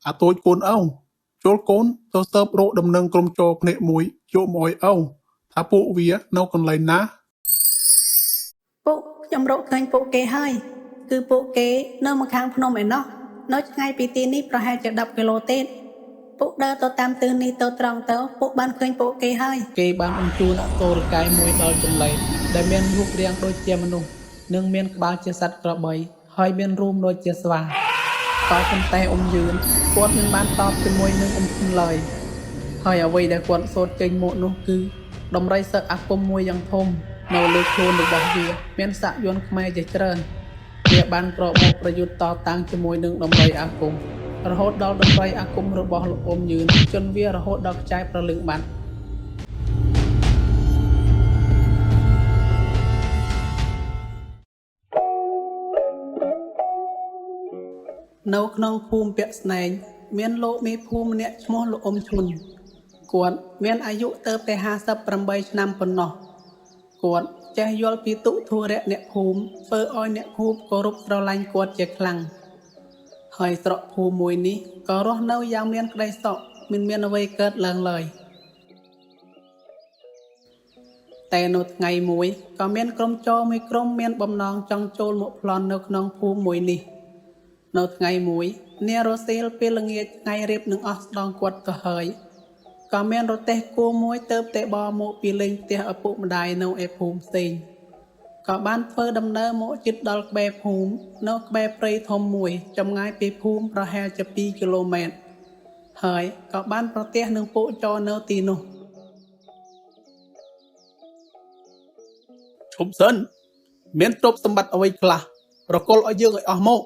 អាតូចកូនអូចូលកូនទៅសើបរកដំណឹងក្រុមចរភ្នាក់មួយយកមកឲ្យអូថាពួកវានៅកន្លែងណាពួកខ្ញុំរកឃើញពួកគេហើយគឺពួកគេនៅម្ខាងភ្នំឯណោះនៅឆ្ងាយពីទីនេះប្រហែលជា10គីឡូទេពួកដើរទៅតាមទិសនេះទៅត្រង់ទៅពួកបានឃើញពួកគេហើយគេបានបញ្ជូនអសូរកាយមួយដល់ចម្លែកដែលមានរូបរាងដូចជាមនុស្សនិងមានក្បាលជាសត្វក្របីហើយមានរូបដូចជាស្វាក៏ប៉ុន្តែយឺនគាត់មិនបានតបជាមួយនឹងឈុនឡើយហើយអ្វីដែលគាត់សូត្រចេញមកនោះគឺដំរីសឹកអាគមមួយយ៉ាងធំនៅលើខ្លួនរបស់វាមានសាក់យ័ន្តខ្មែរជាច្រើនវាបានក្រោកមកប្រយុទ្ធតតាំងជាមួយនឹងដំរីអាគមរហូតដល់ដំរីអាគមរបស់លោកអ៊ំយឺនជន់វារហូតដល់ខ្ចាយប្រលឹងបាត់នៅក្នុងភូមិពាក់ស្នែងមានលោកមេភូមិម្នាក់ឈ្មោះលោកអ៊ំឈុនគាត់មានអាយុទៅតែ58ឆ្នាំប៉ុណ្ណោះគាត់ចេះយល់ពីទុធុរៈអ្នកភូមិធ្វើឲ្យអ្នកភូមិគោរពស្រឡាញ់គាត់ជាខ្លាំងហើយស្រុកភូមិមួយនេះក៏រស់នៅយ៉ាងមានក្តីសុខមិនមានអ្វីកើតឡើងឡើយតែនៅថ្ងៃមួយក៏មានក្រុមចោរមួយក្រុមមានបំណងចង់ចូលមកប្លន់នៅក្នុងភូមិមួយនេះនៅថ្ងៃមួយនារសៀលពេលល្ងាចថ្ងៃរៀបនឹងអស់ស្ដងគាត់ទៅហើយក៏មានរទេះគោមួយទៅតែបមកពីលេងផ្ទះឪពុកម្ដាយនៅឯភូមិផ្សេងក៏បានធ្វើដំណើរមកជិតដល់ក្បែរភូមិនៅក្បែរព្រៃធំមួយចម្ងាយពីភូមិប្រហែលជា2គីឡូម៉ែត្រហើយក៏បានប្រទះនឹងពួកចោរនៅទីនោះឈប់សិនមានទ្រព្យសម្បត្តិអ្វីខ្លះប្រកល់ឲ្យយើងឲ្យអស់មក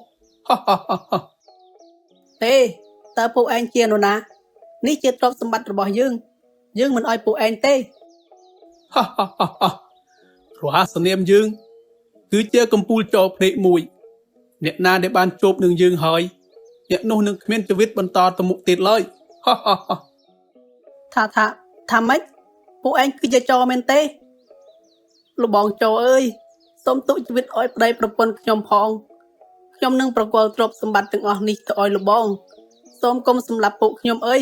ទេតើពួកឯងជានរណានេះជាទ្រព្យសម្បត្តិរបស់យើងមិនឲ្យពួកឯងទេរហស្សនាមយើងគឺជាកំពូលចោរភ្នែកមួយអ្នកណាដែលបានជួបនឹងយើងហើយអ្នកនោះនឹងគ្មានជីវិតបន្តទៅមុខទៀតឡើយថាម៉េចពួកឯងគឺជាចោរមែនទេលោកបងចោរអើយសូមទុកជីវិតឲ្យប្តីប្រពន្ធខ្ញុំផងខ្ញុំនឹងប្រគល់ទ្រព្យសម្បត្តិទាំងអស់នេះទៅឲ្យលោកបងសូមកុំសម្លាប់ពួកខ្ញុំអើយ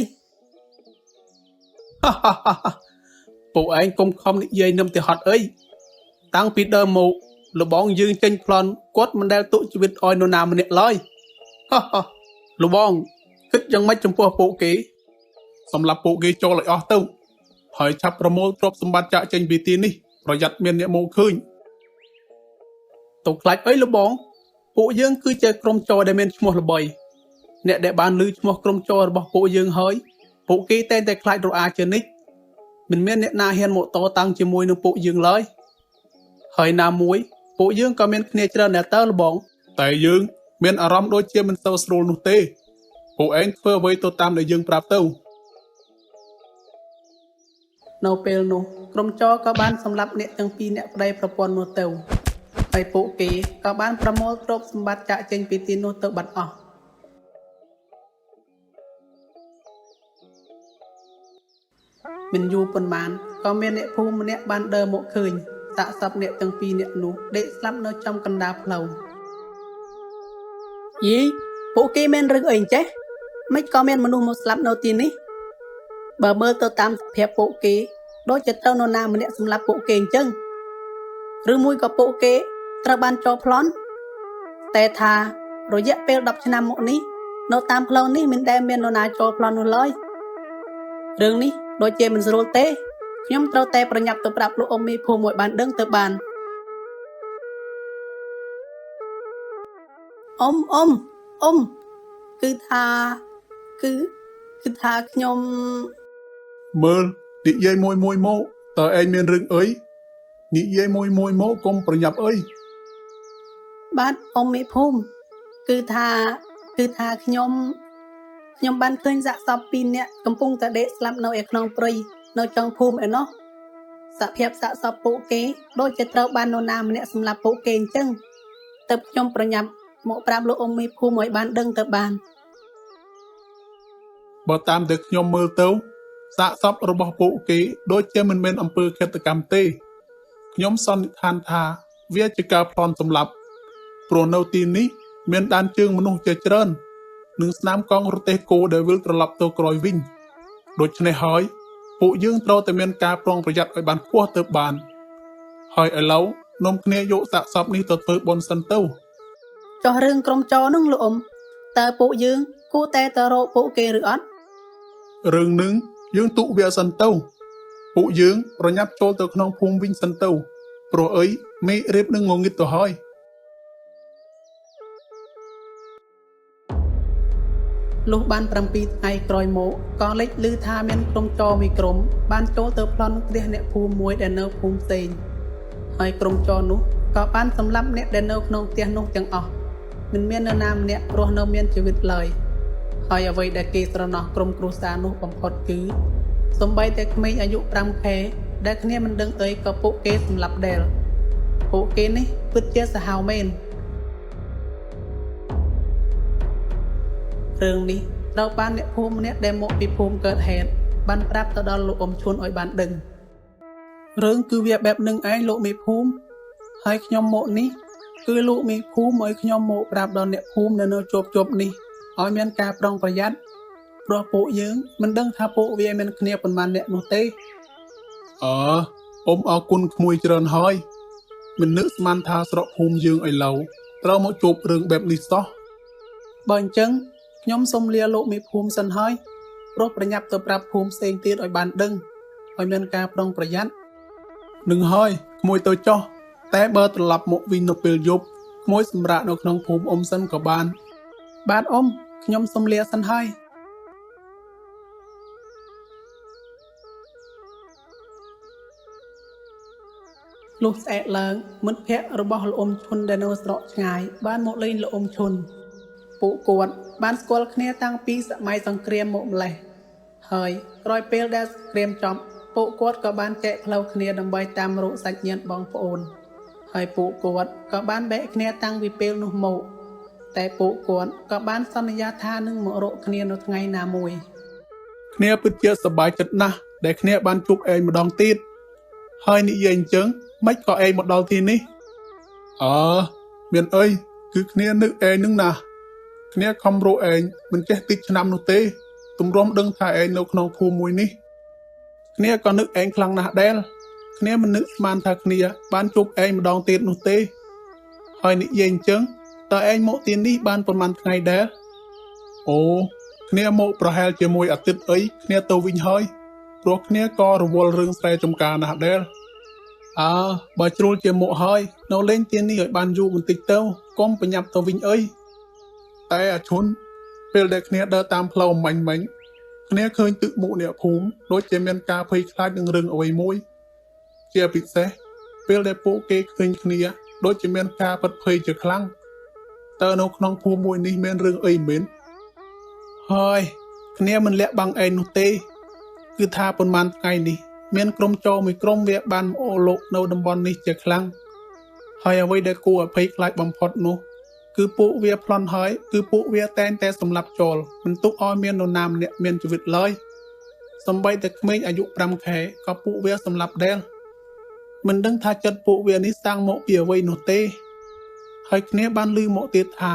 ពួកឯងកុំខំនិយាយនឹមទៅហត់អីតាំងពីដើមមកលបងយើងចេញប្លន់គាត់មិនដែលទុកជីវិតឲ្យនរណាម្នាក់ឡើយលបងគិតយ៉ាងម៉េចចំពោះពួកគេសម្រាប់ពួកគេចូលឲ្យអស់ទៅហើយឆាប់ប្រមូលទ្រព្យសម្បត្តិចាក់ចេញពីទីនេះប្រយ័ត្នមានអ្នកមកឃើញទៅខ្លាចអីលបងពួកយើងគឺជាក្រុមចោរដែលមានឈ្មោះល្បីអ្នកដែលបានឮឈ្មោះក្រុមចោររបស់ពួកយើងហើយពួកគេតែងតែខ្លាចរអាជានិច្ចមិនមានអ្នកណាហ៊ានមកតតាំងជាមួយនឹងពួកយើងឡើយហើយណាមួយពួកយើងក៏មានគ្នាច្រើនដែរតើលបងតែយើងមានអារម្មណ៍ដូចជាមិនសូវស្រួលនោះទេពួកឯងធ្វើអ្វីទៅតាមដែលយើងប្រាប់ទៅនៅពេលនោះក្រុមចោរក៏បានសម្លាប់អ្នកទាំងពីរអ្នកប្តីប្រពន្ធនោះទៅហើយពួកគេក៏បានប្រមូលទ្រព្យសម្បត្តិចាក់ចេញពីទីនោះទៅបាត់អស់មិនយូរប៉ុន្មានក៏មានអ្នកភូមិម្នាក់បានដើរមកឃើញសាកសពអ្នកទាំងពីរអ្នកនោះដេកស្លាប់នៅចំកណ្ដាលផ្លូវយីពួកគេមានរឿងអីចេះមិនក៏មានមនុស្សមកស្លាប់នៅទីនេះបើមើលទៅតាមសភាពពួកគេដូចជាត្រូវនរណាម្នាក់សម្លាប់ពួកគេអញ្ចឹងឬមួយក៏ពួកគេត្រូវបានចោរប្លន់តែថារយៈពេល10ឆ្នាំមកនេះនៅតាមផ្លូវនេះមិនដែលមាននរណាចោរប្លន់នោះឡើយរឿងនេះដូចជាមិនស្រួលទេខ្ញុំត្រូវតែប្រញាប់ទៅប្រាប់លោកអ៊ំមីភូមិមួយបានដឹងទៅបានអ៊ំគឺថាខ្ញុំមើលនិយាយមួយមកតើឯងមានរឿងអីនិយាយមួយមកកុំប្រញាប់អីបាទអ៊ំមីភូមិគឺថាខ្ញុំបានឃើញសាកសព2នាក់កំពុងតែដេកស្លាប់នៅឯក្នុងព្រៃនៅចុងភូមិឯណោះសភាពសាកសពពួកគេដូចជាត្រូវបាននរណាម្នាក់សម្លាប់ពួកគេអញ្ចឹងទើបខ្ញុំប្រញាប់មកប្រាប់លោកអ៊ំមីភូមិឲ្យបានដឹងទៅបានបើតាមដែលខ្ញុំមើលទៅសាកសពរបស់ពួកគេដូចជាមិនមែនអំពើឃាតកម្មទេខ្ញុំសន្និដ្ឋានថាវាជាការប្លន់សម្លាប់ព្រោះនៅទីនេះមានដានជើងមនុស្សជាច្រើន នឹងស្នាមកង់រទេះគោដែលវិលត្រឡប់ទៅក្រោយវិញដូច្នេះហើយពួកយើងត្រូវតែមានការប្រុងប្រយ័ត្នឲ្យបានខ្ពស់ទៅបានហើយឥឡូវនាំគ្នាយកសាកសពនេះទៅធ្វើបុណ្យសិនទៅ ចោះរឿងក្រុមចោនឹងលោកអ៊ំតើពួកយើងគួរតែទៅរកពួកគេឬអត់ រឿងនឹងយើងទុកវាសិនទៅពួកយើងប្រញាប់ចូលទៅក្នុងភូមិវិញសិនទៅព្រោះអីមេឃរៀបនឹងងងឹតទៅហើយ លុះបាន7ថ្ងៃក្រោយមកក៏លេចឮថាមានក្រុមចោមួយក្រុមបានចូលទៅប្លន់ផ្ទះអ្នកភូមិមួយដែលនៅភូមិផ្សេងហើយក្រុមចោនោះក៏បានសម្លាប់អ្នកដែលនៅក្នុងផ្ទះនោះទាំងអស់មិនមាននរណាម្នាក់រស់នៅមានជីវិតឡើយហើយអ្វីដែលគេស្រណោះក្រុមគ្រួសារនោះបំផុតគឺសូម្បីតែក្មេងអាយុ 5 ខែដែលគ្នាមិនដឹងអីក៏ពួកគេសម្លាប់ដែរពួកគេនេះពិតជាសាហាវមែន រឿងនេះត្រូវបានអ្នកភូមិម្នាក់ដែលមកពីភូមិកើតហេតុបានប្រាប់ទៅដល់លោកអ៊ំឈុនឲ្យបានដឹងរឿងគឺវាបែបនឹងឯងលោកមេភូមិហើយខ្ញុំមកនេះគឺលោកមេភូមិឲ្យខ្ញុំមកប្រាប់ដល់អ្នកភូមិនៅជាប់នេះឲ្យមានការប្រុងប្រយ័ត្នព្រោះពួកយើងមិនដឹងថាពួកវាមានគ្នាប៉ុន្មានអ្នកនោះទេអើអ៊ំអរគុណក្មួយច្រើនហើយមិននឹកស្មានថាស្រុកភូមិយើងឥឡូវត្រូវមកជួបរឿងបែបនេះសោះបើអញ្ចឹង ខ្ញុំសូមលាលោកមេភូមិសិនហើយព្រោះប្រញាប់ទៅប្រាប់ភូមិផ្សេងទៀតឲ្យបានដឹងឲ្យមានការប្រុងប្រយ័ត្ននឹងហើយក្មួយទៅចោះតែបើត្រឡប់មកវិញនៅពេលយប់ក្មួយសម្រាប់នៅក្នុងភូមិអ៊ំសិនក៏បានបាទអ៊ំខ្ញុំសូមលាសិនហើយលុះស្អែកឡើងមិត្តភ័ក្តិរបស់លោកអ៊ំឈុនដែលនៅស្រុកឆ្ងាយបានមកលេងលោកអ៊ំឈុន ពួកគាត់បានស្គាល់គ្នាតាំងពីសម័យសង្គ្រាមមកម្លេះហើយក្រោយពេលដែលសង្គ្រាមចប់ពួកគាត់ក៏បានចែកផ្លូវគ្នាដើម្បីតាមរកសាច់ញាតិបងប្អូនហើយពួកគាត់ក៏បានបែកគ្នាតាំងពីពេលនោះមកតែពួកគាត់ក៏បានសន្យាថានឹងមករកគ្នានៅថ្ងៃណាមួយគ្នាពិតជាសប្បាយចិត្តណាស់ដែលគ្នាបានជួបឯងម្ដងទៀតហើយនិយាយអញ្ចឹងមិនក៏ឯងមកដល់ទីនេះអើមានអីគឺគ្នានឹកឯងនឹងណា គ្នាខំរកឯងមិនចេះតិចឆ្នាំនោះទេទម្រាំដឹងថាឯងនៅក្នុងភូមិមួយនេះគ្នាក៏នឹកឯងខ្លាំងណាស់ដែរគ្នាមិននឹកស្មានថាគ្នាបានជួបឯងម្ដងទៀតនោះទេហើយនិយាយអញ្ចឹងតើឯងមកទីនេះបានប្រហែលថ្ងៃដែរអូគ្នាមកប្រហែលជាមួយអាទិត្យអីគ្នាទៅវិញហើយព្រោះគ្នាក៏រវល់រឿងស្រែចម្ការណាស់ដែរអើបើជ្រុលជាមកហើយនៅលេងទីនេះឲ្យបានយូរបន្តិចទៅកុំប្រញាប់ទៅវិញអី តែអាឈុនពេលដែលគ្នាដើរតាមផ្លូវមាញ់គ្នាឃើញទឹកមុខអ្នកភូមិដូចជាមានការភ័យខ្លាចនឹងរឿងអ្វីមួយជាពិសេសពេលដែលពួកគេឃើញគ្នាដូចជាមានការពិតភ័យជាខ្លាំងតើនៅក្នុងភូមិមួយនេះមានរឿងអីមែនហើយគ្នាមិនលាក់បាំងឯងនោះទេគឺថាប៉ុន្មានថ្ងៃនេះមានក្រុមចោរមួយក្រុមវាបានអូលោកនៅតំបន់នេះជាខ្លាំងហើយអ្វីដែលគួរឲ្យភ័យខ្លាចបំផុតនោះ គឺពួកវាប្លន់ហើយគឺពួកវាតែងតែសម្លាប់ចោលមិនទុកឲ្យមាននរណាម្នាក់មានជីវិតឡើយសំបីតែក្មេងអាយុ 5 ខែក៏ពួកវាសម្លាប់ដែរមិនដឹងថាចិត្តពួកវានេះសាំងមកពីអ្វីនោះទេហើយគ្នាបានឮមកទៀតថា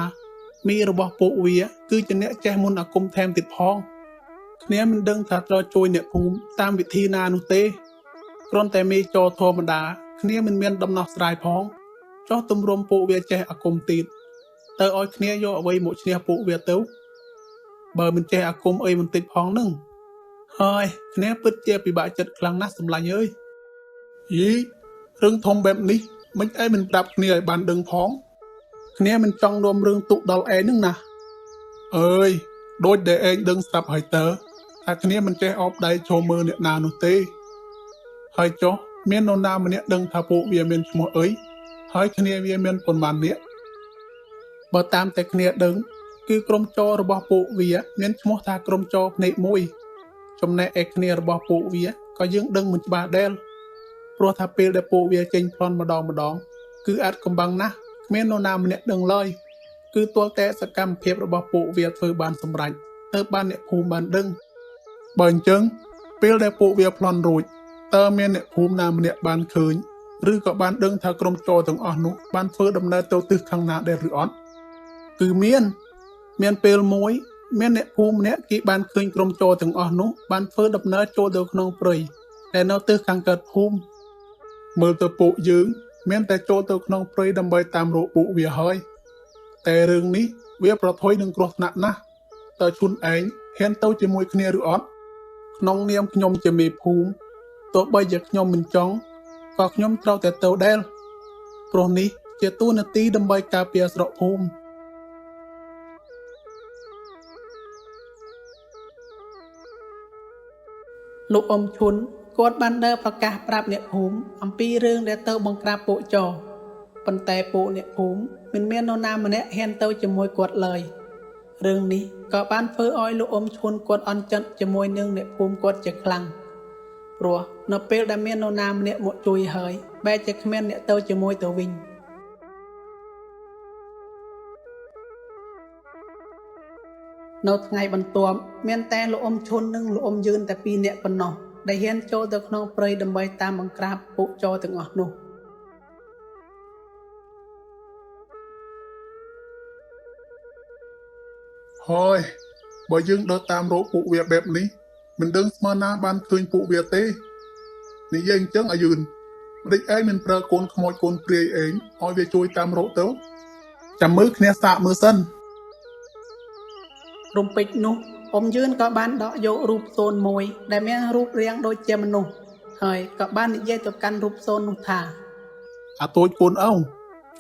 មីរបស់ពួកវាគឺជាអ្នកចេះមន្តអាគមថែមទៀតផងគ្នាមិនដឹងថាត្រូវជួយអ្នកភូមិតាមវិធីណានោះទេគ្រាន់តែមីចោលធម្មតាគ្នាមិនមានដំណោះស្រាយផងចោះទម្រាំពួកវាចេះអាគមទៀត ទៅឲ្យគ្នាយកអ្វីមកឈ្នះពួកវាទៅបើមិនចេះអាគមអីបន្តិចផងនឹងហើយគ្នាពិតជាពិបាកចិត្តខ្លាំងណាស់សម្លាញ់អើយយីរឿងធំបែបនេះមិនឯងមិនប្រាប់គ្នាឲ្យបានដឹងផងគ្នាមិនចង់នាំរឿងទុកដល់ឯងនឹងណាអើយដូចដែលឯងដឹងស្រាប់ហើយតើថាគ្នាមិនចេះអបដៃចូលមើលអ្នកណានោះទេហើយចុះមាននរណាម្នាក់ដឹងថាពួកវាមានឈ្មោះអីហើយគ្នាវាមានប៉ុន្មាននាក់ បើតាមតែគ្នាដឹងគឺក្រុមចោររបស់ពួកវាមានឈ្មោះថាក្រុមចោរភ្នែកមួយចំណែកឯគ្នារបស់ពួកវាក៏យើងដឹងមិនច្បាស់ដែរព្រោះថាពេលដែលពួកវាចេញប្លន់ម្ដងគឺអាចកំបាំងណាស់គ្មាននរណាម្នាក់ដឹងឡើយគឺទាល់តែសកម្មភាពរបស់ពួកវាធ្វើបានសម្រេចទៅបានអ្នកភូមិបានដឹងបើអញ្ចឹងពេលដែលពួកវាប្លន់រួចតើមានអ្នកភូមិណាម្នាក់បានឃើញឬក៏បានដឹងថាក្រុមចោរទាំងអស់នោះបានធ្វើដំណើរទៅទិសខាងណាដែរឬអត់ គឺមានពេលមួយ មានអ្នកភូមិម្នាក់គេបានឃើញក្រុមចោរទាំងអស់នោះបានធ្វើដំណើរចូលទៅក្នុងព្រៃតែនៅទិសខាងកើតភូមិមើលទៅពួកយើងមានតែចូលទៅក្នុងព្រៃដើម្បីតាមរកពួកវាហើយតែរឿងនេះវាប្រថុយនឹងគ្រោះថ្នាក់ណាស់តើជួនឯងហ៊ានទៅជាមួយគ្នាឬអត់ក្នុងនាមខ្ញុំជាមេភូមិទោះបីជាខ្ញុំមិនចង់ក៏ខ្ញុំត្រូវតែទៅដែរព្រោះនេះជាតួនាទីដើម្បីការពារស្រុកភូមិលោកអ៊ំឈុនគាត់បានដើរប្រកាសប្រាប់អ្នកភូមិអំពីរឿងដែលទៅបង្ក្រាបពួកចោរប៉ុន្តែពួកអ្នកភូមិមិនមាននរណាម្នាក់ហ៊ានទៅជាមួយគាត់ឡើយរឿងនេះក៏បានធ្វើឲ្យលោកអ៊ំឈុនគាត់អន់ចិត្តជាមួយនឹងអ្នកភូមិគាត់ជាខ្លាំងព្រោះនៅពេលដែលមាននរណាម្នាក់មកជួយហើយបែរជាគ្មានអ្នកទៅជាមួយទៅវិញនៅថ្ងៃបន្ទាប់មានតែលោកអ៊ំឈុននិងលោកអ៊ំយឿនតែពីរនាក់ប៉ុណ្ណោះដែលហ៊ានចូលទៅក្នុងព្រៃដើម្បីតាមបង្ក្រាបពួកចោរទាំងអស់នោះហើយបើយើងដើរតាមរកពួកវាបែបនេះមិនដឹងស្មើណាបានឃើញពួកវាទេនិយាយអញ្ចឹងអាយឿនម្ដេចឯងមិនប្រើកូនខ្មោចកូនព្រាយឯងឲ្យវាជួយតាមរកទៅចាំមើលគ្នាសាកមើលសិនរំពេចនោះអ៊ំយឿនក៏បានដកយករូបសូនមួយដែលមានរូបរាងដូចជាមនុស្សហើយក៏បាននិយាយទៅកាន់រូបសូននោះថាអាតូចកូនអោ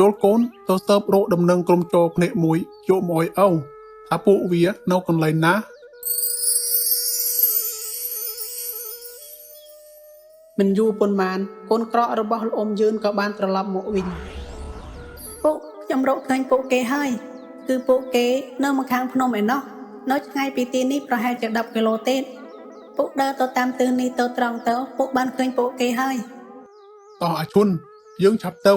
ចូលកូនទៅសើបរកដំណឹងក្រុមចោរភ្នាក់មួយយកមកឲ្យអោថាពួកវានៅកន្លែងណាមិនយូរប៉ុន្មានកូនក្រក់របស់លោកអ៊ំយឿនក៏បានត្រឡប់មកវិញពួកខ្ញុំរកឃើញពួកគេហើយគឺពួកគេនៅម្ខាងភ្នំឯណោះនៅឆ្ងាយពីទីនេះប្រហែលជា10គីឡូទេពួកដើរទៅតាមទិសនេះទៅត្រង់ទៅពួកបានឃើញពួកគេហើយតោះអាឈុនយើងឆាប់ទៅ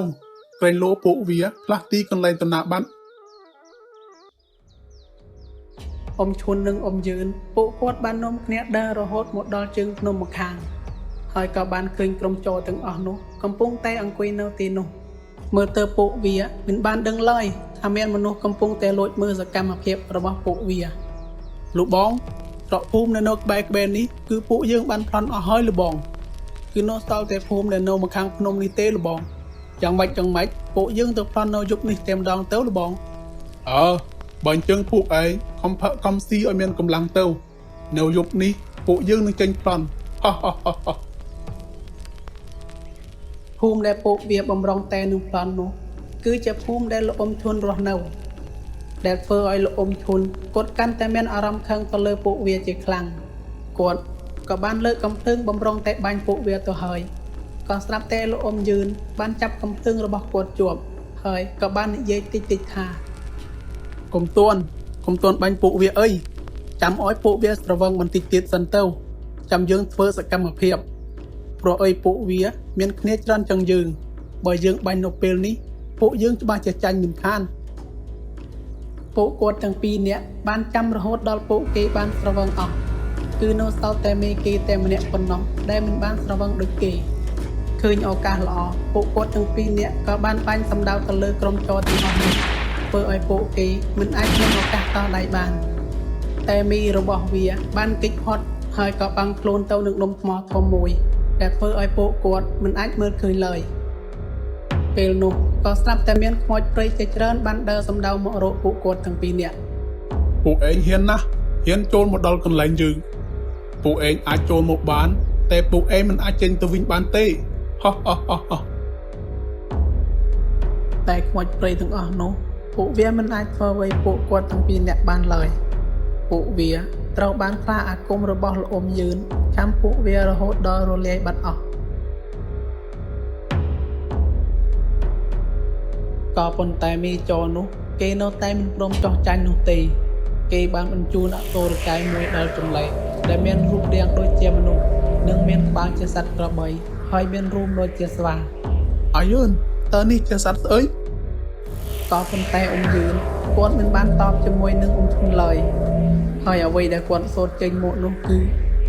ក្រែងលោពួកវាផ្លាស់ទីកន្លែងតំណាបាត់អ៊ំឈុននិងអ៊ំយឿនពួកគាត់បាននាំគ្នាដើររហូតមកដល់ជើងភ្នំម្ខាងហើយក៏បានឃើញក្រុមចោរទាំងអស់នោះកំពុងតែអង្គុយនៅទីនោះមើលទៅពួកវាមិនបានដឹងឡើយថាមានមនុស្សកំពុងតែលួចមើលសកម្មភាពរបស់ពួកវាលោកបងស្រុកភូមិនៅក្បែរនេះគឺពួកយើងបានប្លន់អស់ហើយលោកបងគឺនៅស្ទល់តែភូមិដែលនៅម្ខាងភ្នំនេះទេលោកបងយ៉ាងម៉េចពួកយើងទៅប្លន់នៅយប់នេះតែម្ដងទៅលោកបងបើអញ្ចឹងពួកឯងខំផឹកខំស៊ីឲ្យមានកម្លាំងទៅនៅយប់នេះពួកយើងនឹងចេញប្លន់ភូមិដែលពួកវាបំរុងតែនឹងប្លន់នោះគឺជាភូមិដែលលោកអ៊ំឈុនរស់នៅដែលធ្វើឲ្យលោកអ៊ំឈុនគាត់កាន់តែមានអារម្មណ៍ខឹងទៅលើពួកវាជាខ្លាំងគាត់ក៏បានលើកកំភ្លើងបំរុងតែបាញ់ពួកវាទៅហើយក៏ស្រាប់តែលោកអ៊ំយឿនបានចាប់កំភ្លើងរបស់គាត់ជាប់ហើយក៏បាននិយាយតិចថាកុំទាន់បាញ់ពួកវាអីចាំឲ្យពួកវាស្រវឹងបន្តិចទៀតសិនទៅចាំយើងធ្វើសកម្មភាពព្រោះអីពួកវាមានគ្នាច្រើនជាងយើងបើយើងបាញ់នៅពេលនេះពួកយើងច្បាស់ជាចាញ់មិនខានពួកគាត់ទាំងពីរនាក់បានចាំរហូតដល់ពួកគេបានស្រវឹងអស់គឺនៅសល់តែមេគេតែម្នាក់ប៉ុណ្ណោះដែលមិនបានស្រវឹងដូចគេឃើញឱកាសល្អពួកគាត់ទាំងពីរនាក់ក៏បានបាញ់សម្ដៅទៅលើក្រុមចោរទាំងអស់នេះធ្វើឲ្យពួកគេមិនអាចមានឱកាសតដៃបានតែមីរបស់វាបានគេចផុតហើយក៏បាំងខ្លួនទៅនឹងដុំថ្មធំមួយដែលធ្វើឲ្យពួកគាត់មិនអាចមើលឃើញឡើយពេលនោះក៏ស្រាប់តែមានខ្មោចព្រៃជាច្រើនបានដើរសម្ដៅមករកពួកគាត់ទាំងពីរនាក់ពួកឯងហ៊ានណាស់ហ៊ានចូលមកដល់កន្លែងយើងពួកឯងអាចចូលមកបានតែពួកឯងមិនអាចចេញទៅវិញបានទេតែខ្មោចព្រៃទាំងអស់នោះពួកវាមិនអាចធ្វើអ្វីពួកគាត់ទាំងពីរនាក់បានឡើយពួកវាត្រូវបានខ្លាអាគមរបស់លោកអ៊ំយឿនចាំពួកវារហូតដល់រលាយបាត់អស់ក៏ប៉ុន្តែមេចរនោះគេនៅតែមិនព្រមចោះចាញ់នោះទេគេបានបញ្ជូនអសូរកាយមួយដល់ចម្លែកដែលមានរូបរាងដូចជាមនុស្សនិងមានក្បាលជាសត្វក្របីហើយមានរូបដូចជាស្វាអាយឿនតើនេះជាសត្វស្អីក៏ប៉ុន្តែអ៊ំយឿនគាត់មិនបានតបជាមួយនឹងអ៊ំឈុនឡើយហើយអ្វីដែលគាត់សូត្រចេញមកនោះគឺ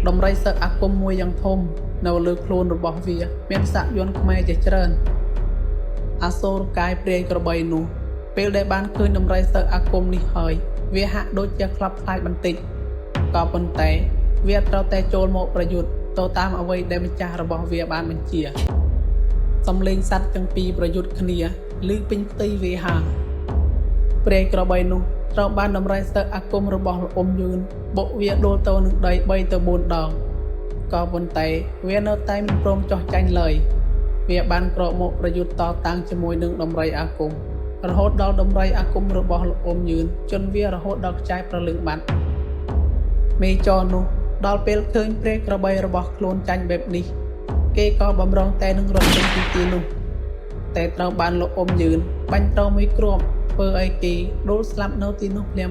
ដំរីសឹកអាគមមួយយ៉ាងធំនៅលើខ្លួនរបស់វាមានសាក់យ័ន្តខ្មែរជាច្រើនអសូរកាយព្រាយក្របីនោះពេលដែលបានឃើញដំរីសឹកអាគមនេះហើយ វាហាក់ដូចជាខ្លាប់ខ្លាចបន្តិចក៏ប៉ុន្តែវាត្រូវតែចូលមកប្រយុទ្ធទៅតាមអ្វីដែលម្ចាស់របស់វាបានបញ្ជាសំឡេងសត្វទាំងពីរប្រយុទ្ធគ្នាឮពេញផ្ទៃវេហាព្រែកក្របីនោះត្រូវបានដំរីស្ទើរអាគមរបស់លោកអ៊ំយឿនបុកវាដួលទៅនឹងដី3ទៅ4ដងក៏ប៉ុន្តែវានៅតែមិនព្រមចោះចាញ់ឡើយវាបានក្រោកមកប្រយុទ្ធតតាំងជាមួយនឹងដំរីអាគមរហូតដល់ដំរីអាគមរបស់លោកអ៊ំយឿនជន់វារហូតដល់ខ្ចាយប្រលឹងបាត់មេចរនោះដល់ពេលឃើញព្រែកក្របីរបស់ខ្លួនចាញ់បែបនេះគេក៏បំរុងតែនឹងរត់ចេញពីទីនោះតែត្រូវបានលោកអ៊ំយឿនបាញ់ទៅមួយគ្រាប់ធ្វើឲ្យគេដួលស្លាប់នៅទីនោះភ្លាម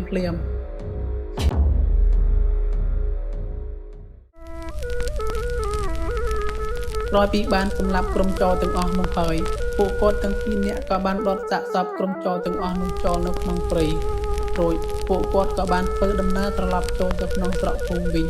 ក្រោយពីបានសម្លាប់ក្រុមចោរទាំងអស់នោះហើយពួកគាត់ទាំងពីរនាក់ក៏បានដុតសាកសពក្រុមចោរទាំងអស់នោះចោលនៅក្នុងព្រៃរួចពួកគាត់ក៏បានធ្វើដំណើរត្រឡប់ចូលទៅក្នុងស្រុកភូមិវិញ